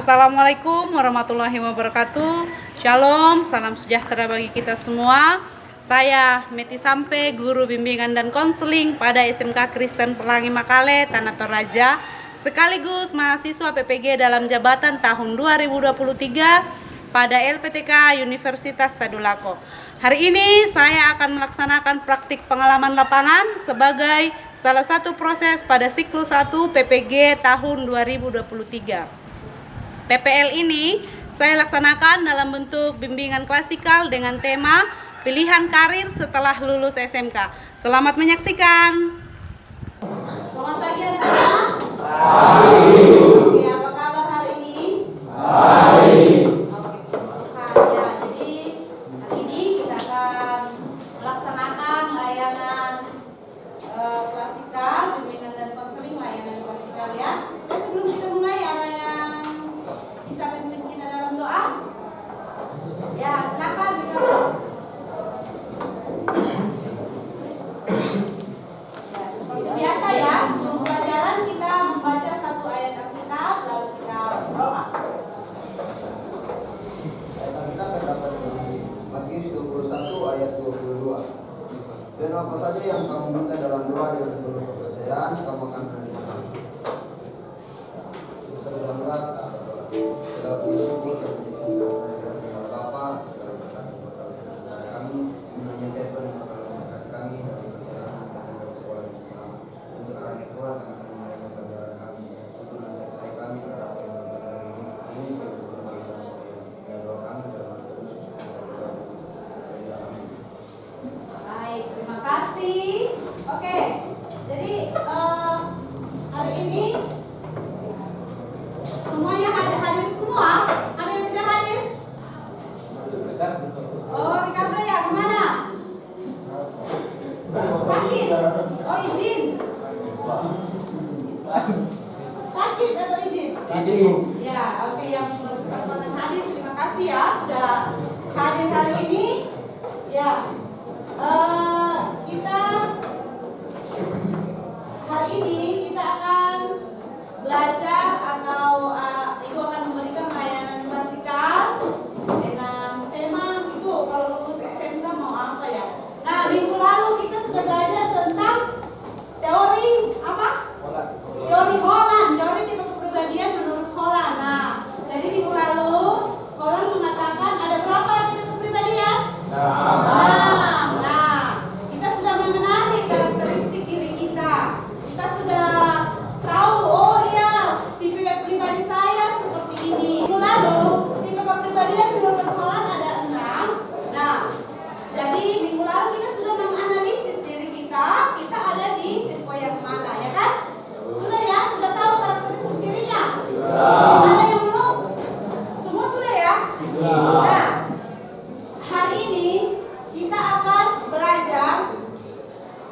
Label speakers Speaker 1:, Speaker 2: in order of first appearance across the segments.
Speaker 1: Assalamualaikum warahmatullahi wabarakatuh. Shalom, salam sejahtera bagi kita semua. Saya Meti Sampe, guru bimbingan dan konseling pada SMK Kristen Pelangi Makale, Tanah Toraja, sekaligus mahasiswa PPG dalam jabatan tahun 2023 pada LPTK Universitas Tadulako. Hari ini saya akan melaksanakan praktik pengalaman lapangan sebagai salah satu proses pada siklus 1 PPG tahun 2023. PPL ini saya laksanakan dalam bentuk bimbingan klasikal dengan tema pilihan karir setelah lulus SMK. Selamat menyaksikan. Selamat pagi anak-anak. Baik. Oke, apa kabar hari ini? Baik. Oke, ya, jadi hari ini kita akan melaksanakan layanan klasikal, bimbingan dan konseling layanan klasikal ya. Dan sebelum kita mulai ada yang bisa pimpin kita dalam doa? Ya, silakan. Ya, seperti biasa ya, sebelum pelajaran kita membaca satu ayat Alkitab, lalu kita berdoa.
Speaker 2: Ayat Alkitab terdapat di Matius 21 ayat 22. Dan apa saja yang kamu minta dalam doa dengan penuh kepercayaan, kamu akan menerima. Beserta doa, segala puji syukur kepada Bapa, segala berkat kami, menyertai berkat kami dari perjalanan dari sekolah yang sama. Dan sekarang ya Tuhan akan memulai pelajaran kami, untuk menyertai kami pada apa yang pelajaran ini ke berbagai bahasa dan doa kami dalam Yesus.
Speaker 1: Baik, terima kasih. Oke, jadi hari ini semuanya hadir semua. Ada yang tidak hadir? Oh, Ricardo ya, kemana? Sakit? Oh, izin. Sakit atau izin? Ya, oke, yang berkesempatan hadir, terima kasih ya sudah hadir hari ini. Ya, kita hari ini kita akan belajar atau Ibu akan memberikan layanan klasikal dengan tema itu kalau lulus SMK mau apa ya. Nah, minggu lalu kita sudah belajar tentang teori apa? Teori Holland, teori tipe kepribadian menurut Holland. Nah, jadi minggu lalu Holland mengatakan ada berapa tipe kepribadian? Nah, kita sudah mengenali karakteristik diri kita. Kita sudah tahu, oh iya, tipe pribadi saya seperti ini. Lalu, tipe kepribadian menurut Holland ada 6. Nah, jadi minggu lalu kita sudah menganalisis diri kita ada di tipe yang mana, ya kan? Sudah ya? Sudah tahu karakteristik dirinya? Ada yang belum? Semua sudah ya? Nah, hari ini kita akan belajar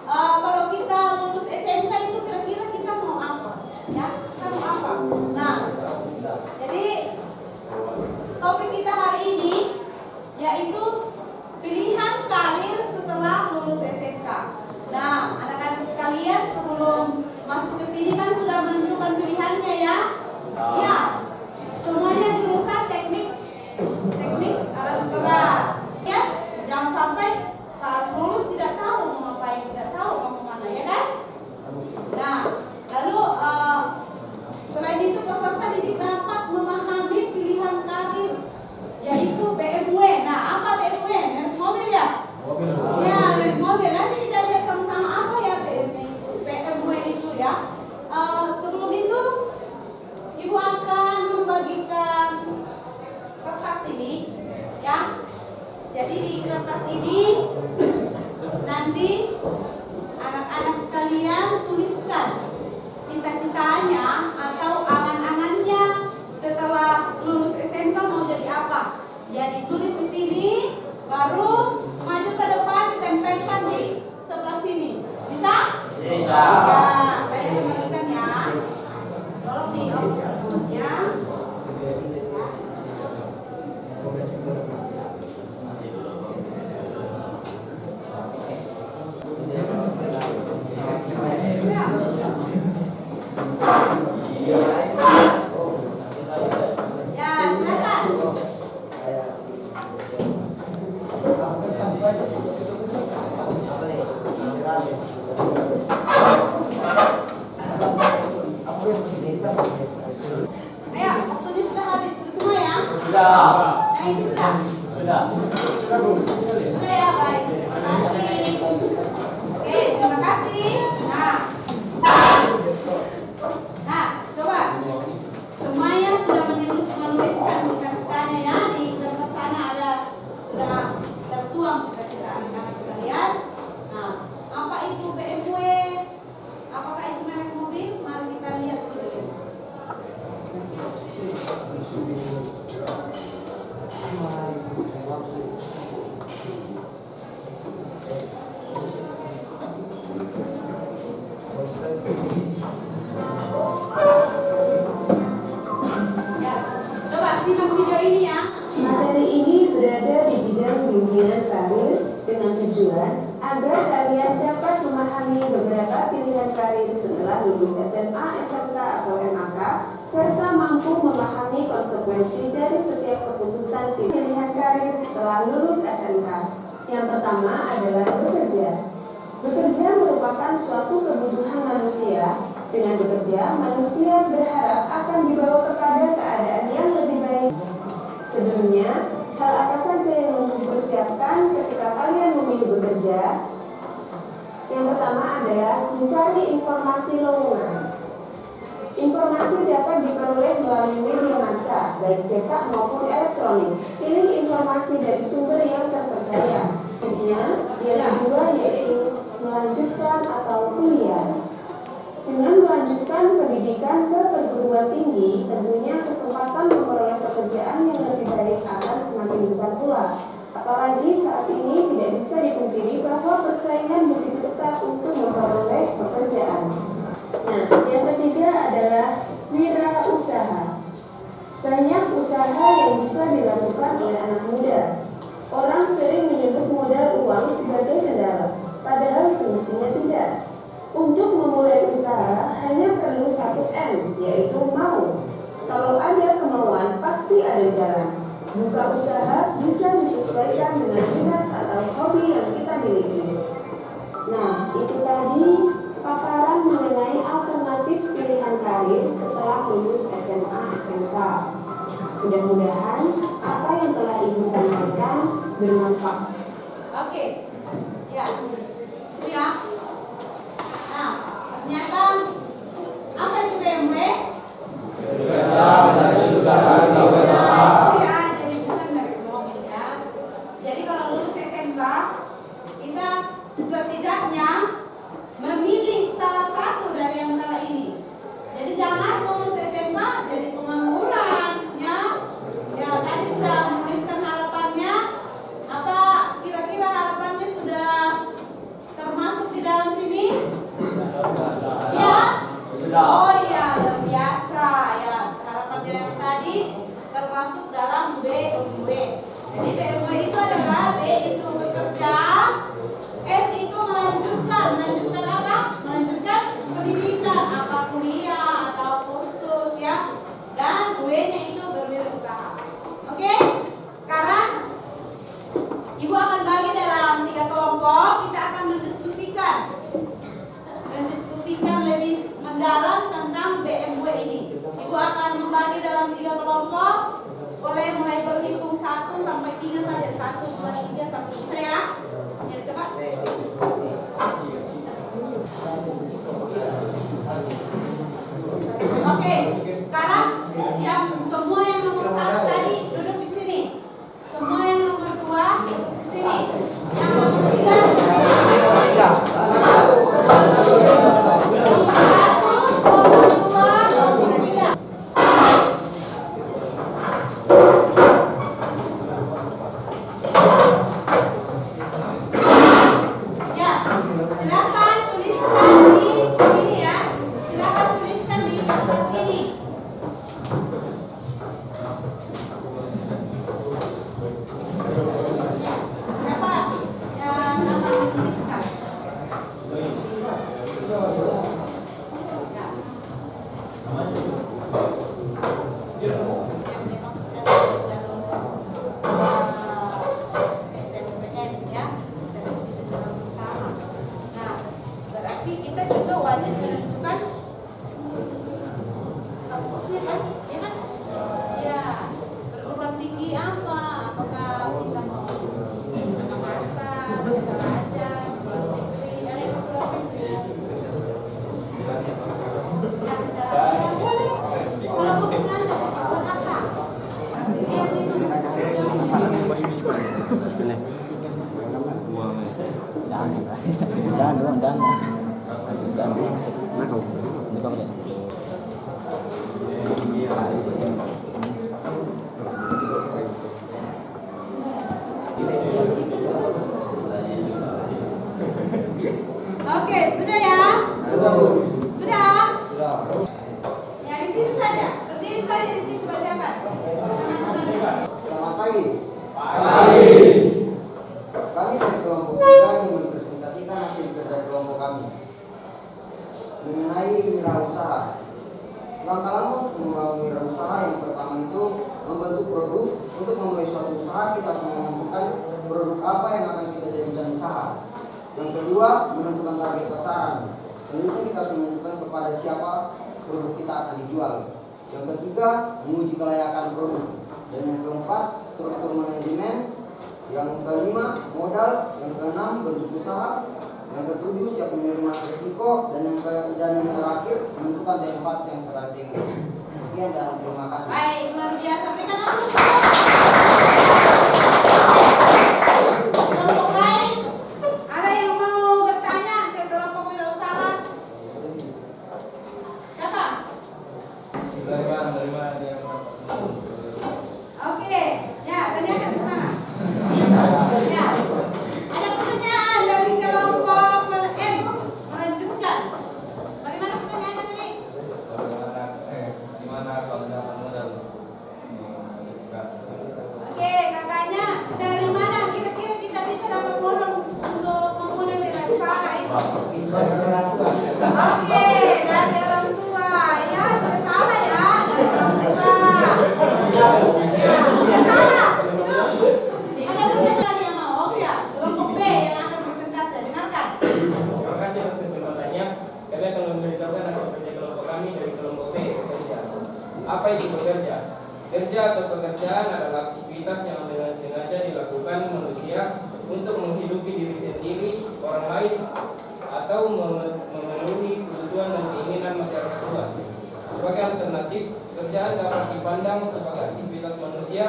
Speaker 1: kalau kita lulus SMK itu kira-kira kita mau apa? Ya, kita mau apa? Nah, jadi topik kita hari ini yaitu pilihan karir setelah lulus SMK. Nah, anak-anak sekalian sebelum masuk ke sini kan sudah menentukan pilihannya ya? Ya, semuanya jurusan teknik alat berat. Ya, jangan sampai pas lulus tidak tahu mau ngapain, tidak tahu mau kemana, ya kan? Nah, lalu selain itu peserta didik dapat memahami pilihan karir, yaitu BMW. Nah, apa BMW? Merek mobil ya? Ya, merek mobil. Nanti kita lihat sama-sama apa ya BMW itu ya. Sebelum itu, Ibu akan membagikan kertas ini, ya. Jadi di kertas ini nanti anak-anak sekalian tuliskan cita-citanya atau angan-angannya setelah lulus SMK mau jadi apa. Jadi tulis di sini, baru maju ke depan, tempelkan di sebelah sini. Bisa? Bisa. Ya, saya kembalikan ya. Tolong di ya.
Speaker 3: karir dengan tujuan agar kalian dapat memahami beberapa pilihan karir setelah lulus SMA, SMK, atau MAK, serta mampu memahami konsekuensi dari setiap keputusan pilihan karir setelah lulus SMK. Yang pertama adalah bekerja. Bekerja merupakan suatu kebutuhan manusia. Dengan bekerja, manusia berharap akan dibawa kepada keadaan yang lebih baik. Sebelumnya, hal apa saja yang harus dipersiapkan ketika kalian memilih bekerja? Yang pertama adalah mencari informasi lowongan. Informasi dapat diperoleh melalui media massa, baik cetak maupun elektronik. Pilih informasi dari sumber yang terpercaya. Yang kedua yaitu melanjutkan atau kuliah. Dengan melanjutkan pendidikan ke perguruan tinggi, tentunya kesempatan memperoleh pekerjaan yang lebih baik akan semakin besar pula. Apalagi saat ini tidak bisa dipungkiri bahwa persaingan begitu ketat untuk memperoleh pekerjaan. Nah, yang ketiga adalah wirausaha. Banyak usaha yang bisa dilakukan oleh anak muda. Orang sering menyebut modal uang sebagai kendala, padahal semestinya tidak. Untuk memulai usaha hanya perlu 1 M, yaitu mau. Kalau ada kemauan, pasti ada jalan. Buka usaha bisa disesuaikan dengan minat atau hobi yang kita miliki. Nah, itu tadi paparan mengenai alternatif pilihan karir setelah lulus SMA, SMK. Mudah-mudahan apa yang telah Ibu sampaikan bermanfaat.
Speaker 1: Oke, ya, itu ya. Nah, ternyata apa itu BMW? Ya, jadi bukan dari mobil ya. Jadi kalau lulus SMK, kita setidaknya memilih salah satu dari antara ini. Jadi jangan lulus SMK jadi pengangguran, ya. Ya, tadi sudah menuliskan harapannya. Apa kira-kira harapannya sudah termasuk di dalam sini? Ya. Oh iya, luar biasa ya. Harapan yang tadi termasuk dalam BMW. Jadi BMW itu adalah B itu bekerja, M itu melanjutkan apa? Melanjutkan pendidikan, apa kuliah atau kursus ya. Dan W-nya itu berwirausaha. Oke? Sekarang Ibu akan bagi dalam 3 kelompok. Kita akan mendiskusikan lebih mendalam tentang BMW ini. Ibu akan membagi dalam 3 kelompok. Boleh mulai berhitung 1 sampai 3 saja. 1, 2, 3 sampai bisa ya. Ya cepat. Oke, sekarang yang semua yang nomor 1 tadi duduk di sini. Semua yang nomor 2 di sini. Yang nomor 3 Oke, sudah ya? Sudah? Ya di situ saja. Berdiri saja di situ bacakan. Selamat
Speaker 2: pagi. Kami dari kelompok 3 ingin mempresentasikan hasil kerja kelompok kami mengenai wirausaha. Langkah-langkah untuk membangun wirausaha yang pertama itu membentuk produk. Untuk memulai suatu usaha kita harus menentukan produk apa yang akan kita jadikan usaha. Yang kedua, menentukan target pasaran. Selanjutnya kita harus menentukan kepada siapa produk kita akan dijual. Yang ketiga, menguji kelayakan produk. Dan yang keempat, struktur manajemen. Yang kelima, modal. Yang keenam, bentuk usaha. Yang ketujuh, siap menerima risiko. Dan yang terakhir, menentukan tempat yang strategis. Sekian dan terima kasih.
Speaker 1: Baik, luar biasa. Berikan tepuk kelompok lain. Ada yang mau bertanya ke kelompok wirausaha? Siapa?
Speaker 4: Dari mana dia?
Speaker 1: Oke, ya tanyakan ke sana. Ya, ada pertanyaan dari kelompok M. Melanjutkan. Bagaimana pertanyaannya tadi?
Speaker 4: Gimana kalau dapat modal?
Speaker 1: Oke, katanya dari mana kira-kira kita bisa dapat modal untuk memulai wirausaha itu? Oke, dari orang tua. Ya, tidak salah ya, dari orang tua. Ya, tidak salah. Ada pertanyaan yang mau? Oh ya, kelompok B yang akan presentasi. Dengarkan.
Speaker 5: Terima kasih atas kesempatannya. Kami akan memberitahukan hasil kerja kelompok kami dari kelompok B, bekerja. Apa itu bekerja? Kerja atau pekerjaan adalah aktivitas yang dengan sengaja dilakukan manusia untuk menghidupi diri sendiri, orang lain, atau memenuhi kebutuhan dan keinginan masyarakat luas. Sebagai alternatif, kerjaan dapat dipandang sebagai aktivitas manusia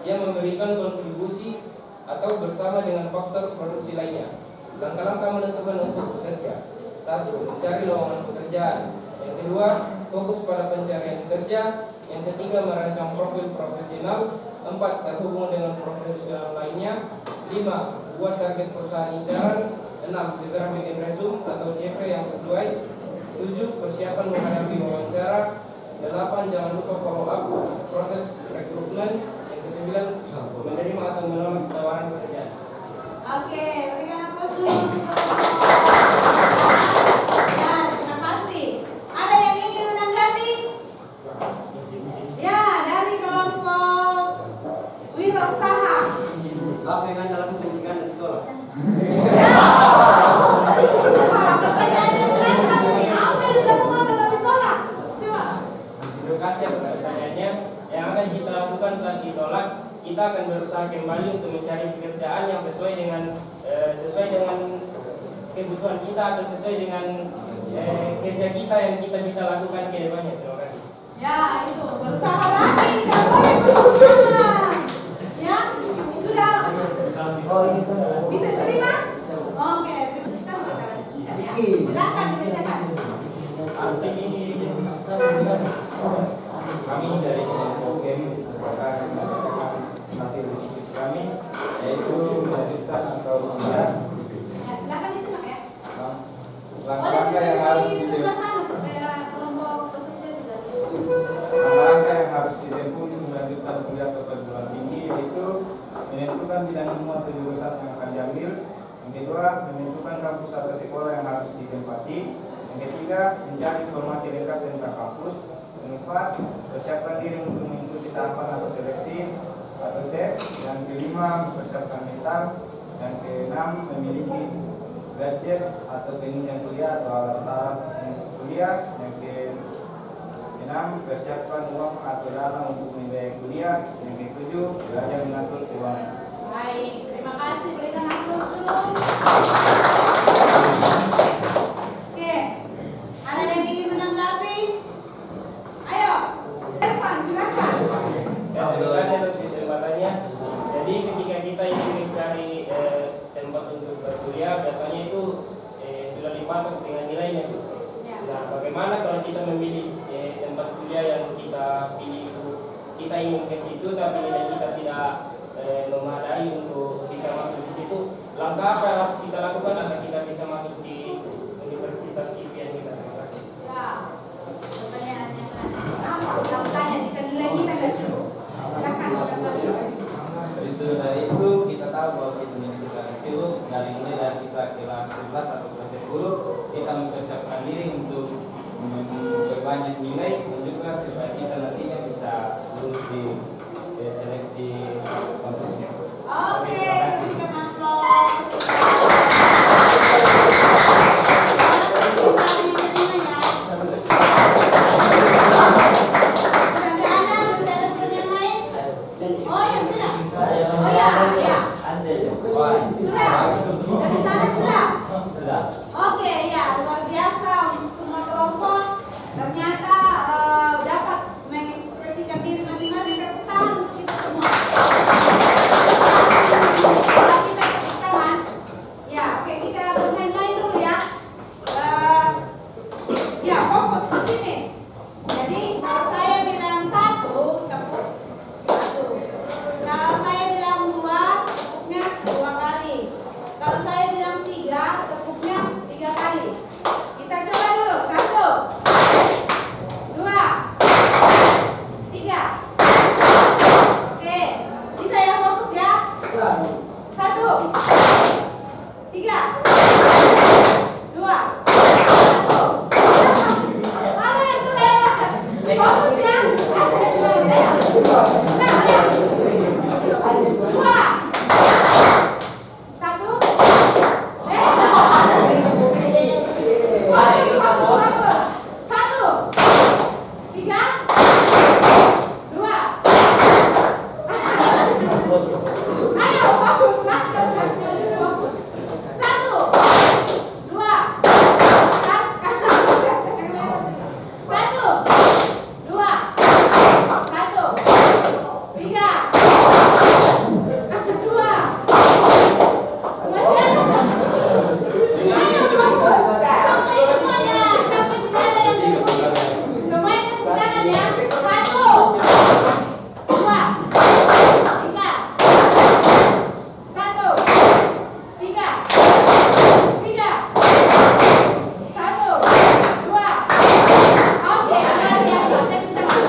Speaker 5: yang memberikan kontribusi atau bersama dengan faktor produksi lainnya. Langkah-langkah menentukan untuk bekerja. 1. Mencari lowongan pekerjaan. Yang kedua, fokus pada pencarian kerja. Yang ketiga, merancang profil profesional. 4. Terhubung dengan profesional lainnya. 5. Buat target perusahaan incaran. 6. Segera bikin resume atau CV yang sesuai. 7. Persiapan menghadapi wawancara. 8. Jangan lupa follow up proses rekrutmen. Yang ke-9, menerima atau menolak tawaran pekerjaan.
Speaker 1: Oke, berikan aplaus dulu. Ya, terima kasih. Ada yang ingin menanggapi? Ya, dari kelompok wirausaha.
Speaker 5: Apa yang dalam pendidikan dan ditolak?
Speaker 1: Ya. Pertanyaannya berat kan ini. Apa yang dilakukan dalam ditolak? Coba.
Speaker 5: Terima kasih atas pertanyaannya. Yang akan kita lakukan saat ditolak, kita akan berusaha kembali untuk mencari pekerjaan yang sesuai dengan kebutuhan kita atau sesuai dengan kerja kita yang kita bisa lakukan ke depannya. Terima kasih.
Speaker 1: Ya, itu berusaha lagi. Tidak boleh putus semangat. Ya, sudah. Bisa terima? Oke, terima kasih. Silakan dibacakan.
Speaker 5: Arti ini kami dari kelompok game hasil diskusi kami yaitu melanjutkan atau tidak
Speaker 1: Ya, silakan disimak ya. Boleh
Speaker 4: langkah-langkah yang harus
Speaker 1: berdiri
Speaker 4: ditempuh
Speaker 1: sebelah sana supaya kelompok bekerja juga lihat.
Speaker 4: langkah-langkah yang harus ditempuh untuk melanjutkan kuliah ke perguruan tinggi yaitu menentukan bidang ilmu atau jurusan yang akan diambil. Yang kedua, menentukan kampus atau sekolah yang harus ditempati. Yang ketiga, mencari informasi lengkap tentang kampus. Yang keempat, persiapkan diri untuk mengikuti tahapan atau seleksi atau tes. Yang kelima, mempersiapkan mental. Yang keenam, memiliki gadget atau penunjang kuliah atau alat-alat untuk kuliah. Yang keenam, persiapkan uang atau dana untuk membiayai kuliah. Yang ketujuh, belajar mengatur keuangan.
Speaker 1: Baik, terima kasih. Berikan aplaus dulu. Oke, ada yang ingin menanggapi? Ayo, Evan, silakan.
Speaker 5: Ya, terima kasih atas kesempatannya. Jadi ketika kita ingin mencari tempat untuk berkuliah, biasanya itu sudah dipatok dengan nilainya.
Speaker 1: Ya.
Speaker 5: Nah, bagaimana kalau kita memilih tempat kuliah yang kita pilih itu kita ingin ke situ, tapi nilai kita tidak memadai untuk bisa masuk di situ? Langkah apa yang harus kita lakukan agar kita bisa masuk di universitas impian kita? Terima kasih.
Speaker 1: Ya, pertanyaannya apa langkahnya jika nilai kita nggak cukup? Silakan, Bapak.
Speaker 4: Dari itu kita tahu bahwa kita memiliki talent itu
Speaker 5: dari mulai dari kita kelas 11 atau kelas 10 kita mempersiapkan diri untuk memperbanyak nilai dan juga supaya kita nantinya bisa lulus di seleksi kampusnya.
Speaker 1: Oke,
Speaker 5: Terima kasih.
Speaker 1: berikan aplaus. Oh ya, sudah. Oh ya, iya. Sudah. Dari sana sudah. Oke, ya, luar biasa untuk semua kelompok. Ternyata dapat mengekspresikan diri masing-masing. Tepuk tangan untuk kita semua. Kalau kita tepuk tangan, ya, oke, kita bermain-main dulu ya. Ya, fokus di sini. Jadi kalau saya bilang satu, tepuk satu. Kalau saya bilang dua, tepuknya dua kali. Kalau saya bilang tiga, tepuknya tiga kali. Kita coba dulu. Satu, dua, tiga. Oke, bisa ya, fokus ya. Satu, tiga, dua, satu. Ada yang kelewat. Fokus ya. Ada yang kelewat. Nah, ya. Dua, satu. Fokus. Satu, tiga, dua. Ayo fokus lah. Fokus. Satu, dua, satu, dua, satu, tiga, dua. Masih ada? Ayo fokus. Sampai semuanya. Sampai tidak ada yang berbunyi. Semuanya tepuk tangan ya. Satu, dua, tiga. Satu, tiga, tiga. Satu, dua. Oke, luar biasa. Tepuk tangan.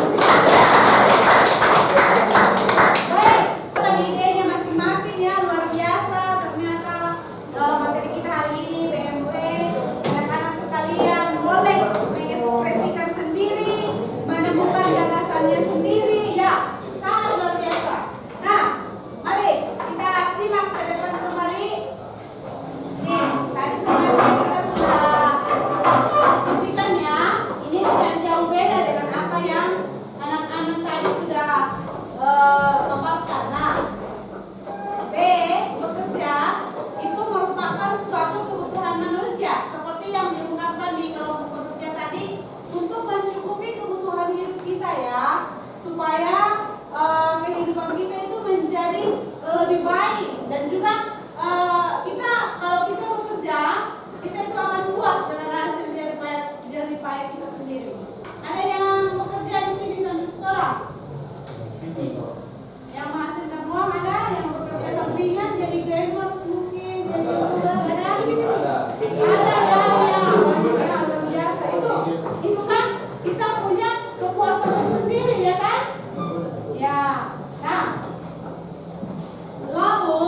Speaker 1: Baik, kalau idenya masing-masing ya luar biasa. Ternyata materi kita hari ini BMW, anak-anak sekalian boleh mengekspresikan sendiri, menemukan gagasannya sendiri. Ya, sangat luar biasa. Nah, mari kita simak ke depan kembali. Nih, tadi sebenarnya kita sudah diskusikan ya. Ini tidak jauh beda dengan apa yang anak-anak tadi sudah paparkan. Nah, B, bekerja itu merupakan suatu kebutuhan manusia seperti yang diungkapkan di kelompok bekerja tadi untuk mencukupi kebutuhan hidup kita ya, supaya kehidupan kita itu menjadi lebih baik dan juga kita kalau kita bekerja kita itu akan puas dengan hasil jerih payah kita sendiri. Ada yang bekerja di sini sambil sekolah? Yang menghasilkan uang ada, yang bekerja sampingan jadi gamers mungkin, jadi youtuber ada? Ada ya, luar biasa itu kan kita punya kepuasan sendiri ya kan? Ya, nah lalu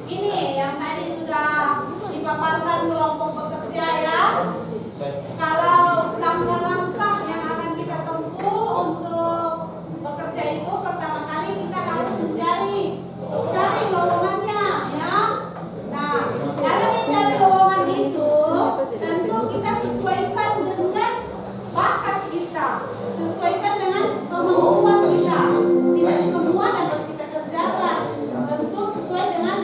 Speaker 1: ini yang tadi sudah dipaparkan kelompok bekerja ya. Kalau langkah-langkah yang akan kita tempuh untuk bekerja itu pertama kali kita harus mencari lowongannya ya. Nah, dalam mencari lowongan itu tentu kita sesuaikan dengan bakat kita, sesuaikan dengan kemampuan kita. Tidak semua dapat kita kerjakan, tentu sesuai dengan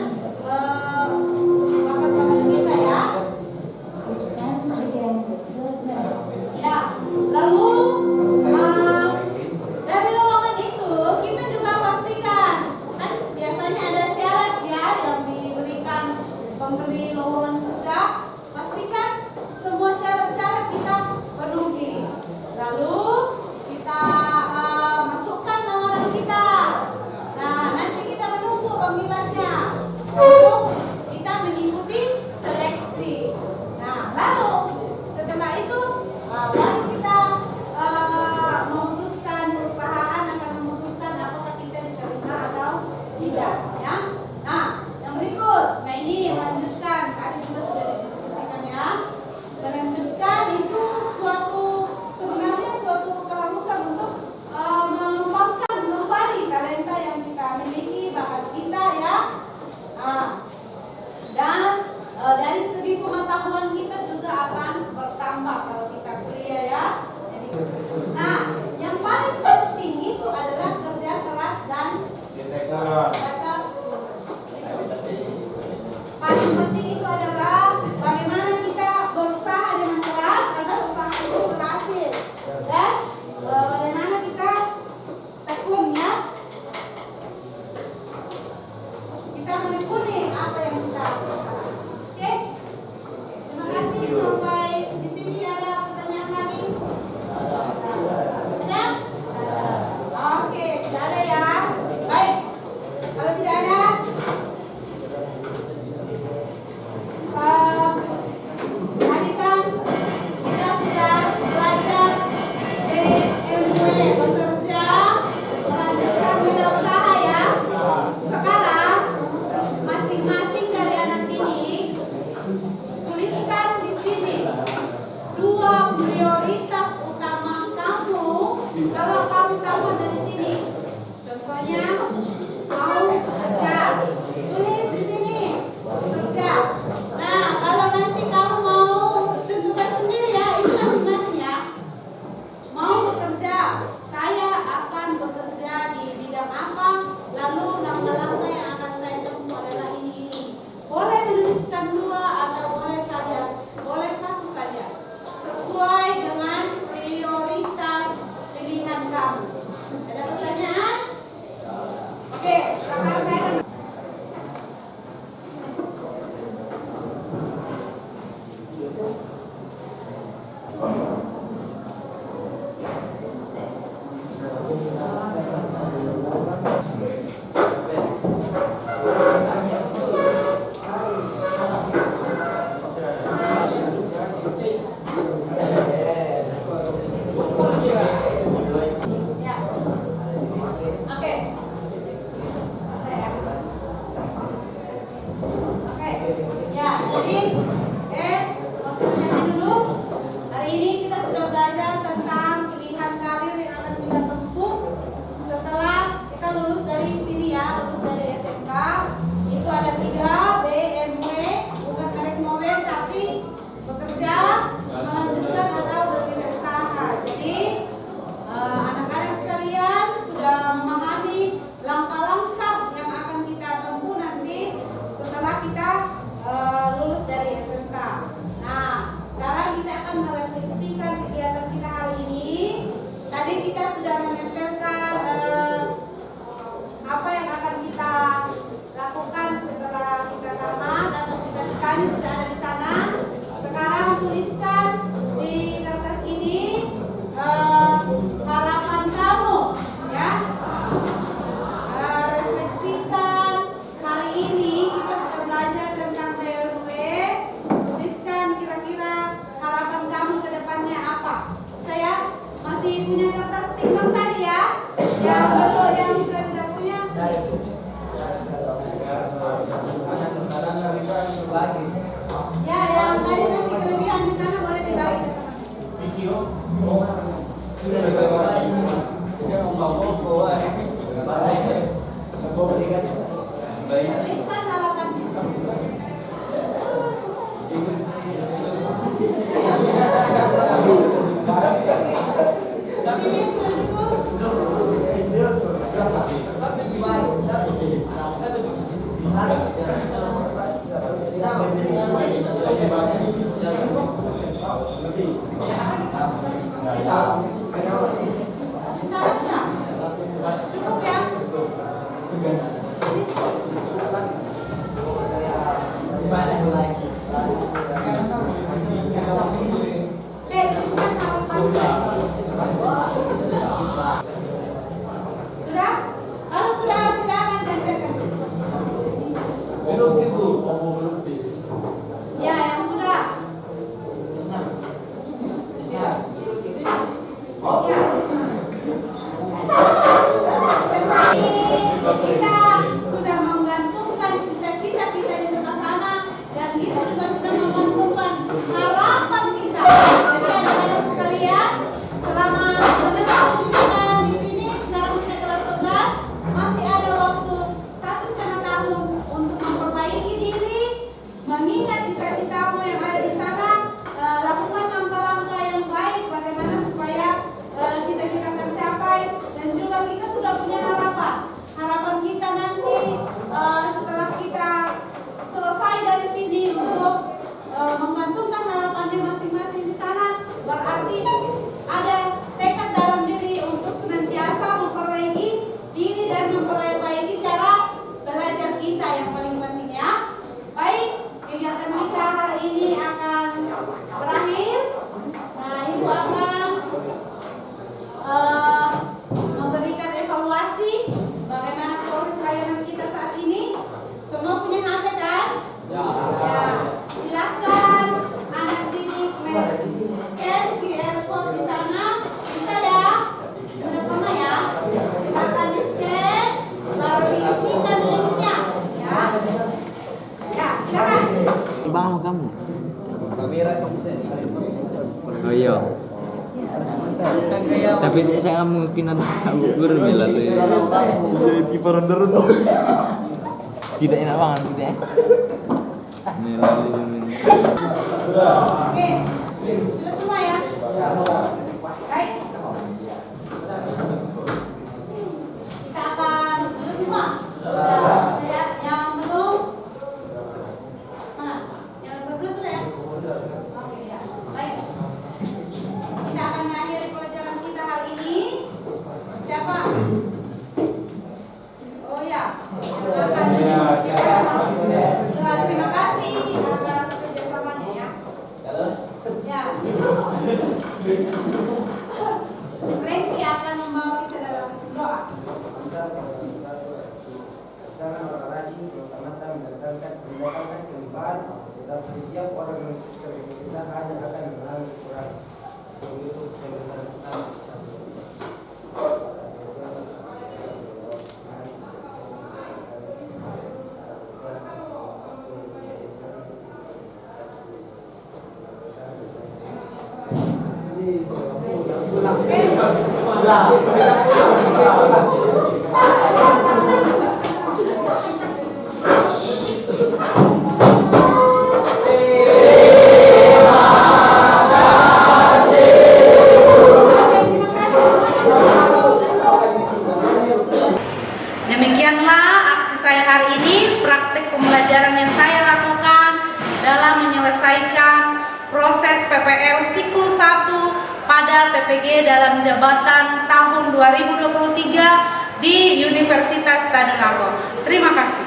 Speaker 1: bakat-bakat kita ya. Ya, lalu dari lowongan itu kita juga pastikan kan biasanya ada syarat ya yang diberikan pemberi lowongan kerja. Pastikan semua syarat-syarat kita penuhi. Lalu kita masukkan lamaran kita. Nah, nanti kita menunggu panggilannya. Lalu kita mengikuti seleksi. Nah, lalu setelah itu baru kita memutuskan, perusahaan akan memutuskan apakah kita diterima atau tidak ya. Nah, yang berikut, nah ini melanjutkan pengetahuan kita juga akan bertambah kalau kita kuliah ya. Jadi, nah, yang paling penting itu adalah kerja keras dan paling penting itu adalah bagaimana kita berusaha dengan keras agar usaha itu berhasil dan bagaimana kita tekun ya. Kita menekuni apa yang kita berusaha. Oke? Terima kasih sampai di sini. Ada pertanyaan lagi? Ada? Oke, tidak ada ya. Baik. Kalau tidak ada, tadi kan kita sudah belajar BMW bekerja, melanjutkan wirausaha ya. Sekarang masing-masing dari anak ini tuliskan di sini 2 prioritas utama kamu kalau kamu tamat dari sini. Contohnya mau bekerja, tulis di sini bekerja. Nah, kalau nanti kamu mau tentukan sendiri ya, itu masing-masing ya. Mau bekerja, saya akan bekerja di bidang apa, lalu langkah-langkah yang akan saya tempuh adalah ini. Boleh menuliskan 2 atau boleh saja, boleh 1 saja, sesuai dengan prioritas pilihan kamu. Ada pertanyaan? Oke, sekarang saya akan ya. Oke. Oke. Ya, jadi pertanyaan dulu. Hari ini kita sudah belajar tentang pilihan karir yang akan kita tempuh setelah kita lulus dari sini ya, lulus dari SMK. Itu ada 3, BMW, bukan merek mobil tapi bekerja, melanjutkan atau berwirausaha. Jadi anak-anak sekalian sudah memahami langkah-langkah yang akan kita tempuh nanti setelah kita lulus dari SMK. Nah, sekarang kita akan merefleksikan kegiatan kita hari ini. Tadi kita sudah menempelkan apa yang akan kita lakukan setelah kita tamat atau cita-citanya sudah ada di sana. Sekarang tuliskan di kertas ini harapan kamu ya. Refleksikan hari ini kita sudah belajar tentang BMW. Tuliskan kira-kira harapan kamu ke depannya apa. Saya masih punya kertas pinggang tadi ya. Yang belum, yang sudah tidak punya. Ya, yang tadi masih kelebihan di sana boleh dibagi ke teman-teman. Tuliskan harapannya. Sini sudah cukup. Cukup ya. Tuliskan harapannya. Sudah? Kalau sudah silakan tempelkan. Ya, yang sudah. Ya. Kita sudah menggantungkan cita-cita kita di sebelah sana dan kita juga sudah menggantungkan harapan kita. Jadi anak-anak sekalian, selama mendengar pembicaraan di sini, sekarang kita kelas 11, masih ada waktu 1,5 tahun untuk memperbaiki diri, mengingat cita-citamu yang ada di sana. berakhir. Nah, Ibu akan memberikan evaluasi bagaimana proses layanan kita saat ini. Semua punya HP kan? Ya. Silakan anak didik scan QR code di sana. Bisa ya? Sudah pernah ya? Silakan di scan, baru diisikan linknya. Ya. Ya, silakan.
Speaker 6: Bang kamu.
Speaker 4: Kamera bisa.
Speaker 6: Oh iya. Tapi saya mungkin ada kabur bela tuh. Jadi kiper underut. Tidak enak banget gitu ya.
Speaker 1: Oke, sudah semua ya? Baik. Kita akan sudah semua. Ya, yang belum mana? Yang belum sudah ya? Oke ya. Baik. Kita akan mengakhiri pelajaran kita hari ini. Siapa? Oh ya. Terima kasih atas kerjasamanya ya. Ya. Franky akan membawa kita dalam doa.
Speaker 7: Sekarang orang rajin semata-mata mendatangkan kelimpahan, tetapi setiap orang yang berkisah hanya akan mengalami kekurangan. Untuk pembenaran pertama.
Speaker 1: Demikianlah aksi saya hari ini, praktik pembelajaran yang saya lakukan dalam menyelesaikan proses PPL siklus 1 pada PPG dalam jabatan tahun 2023 di Universitas Tadulako. Terima kasih.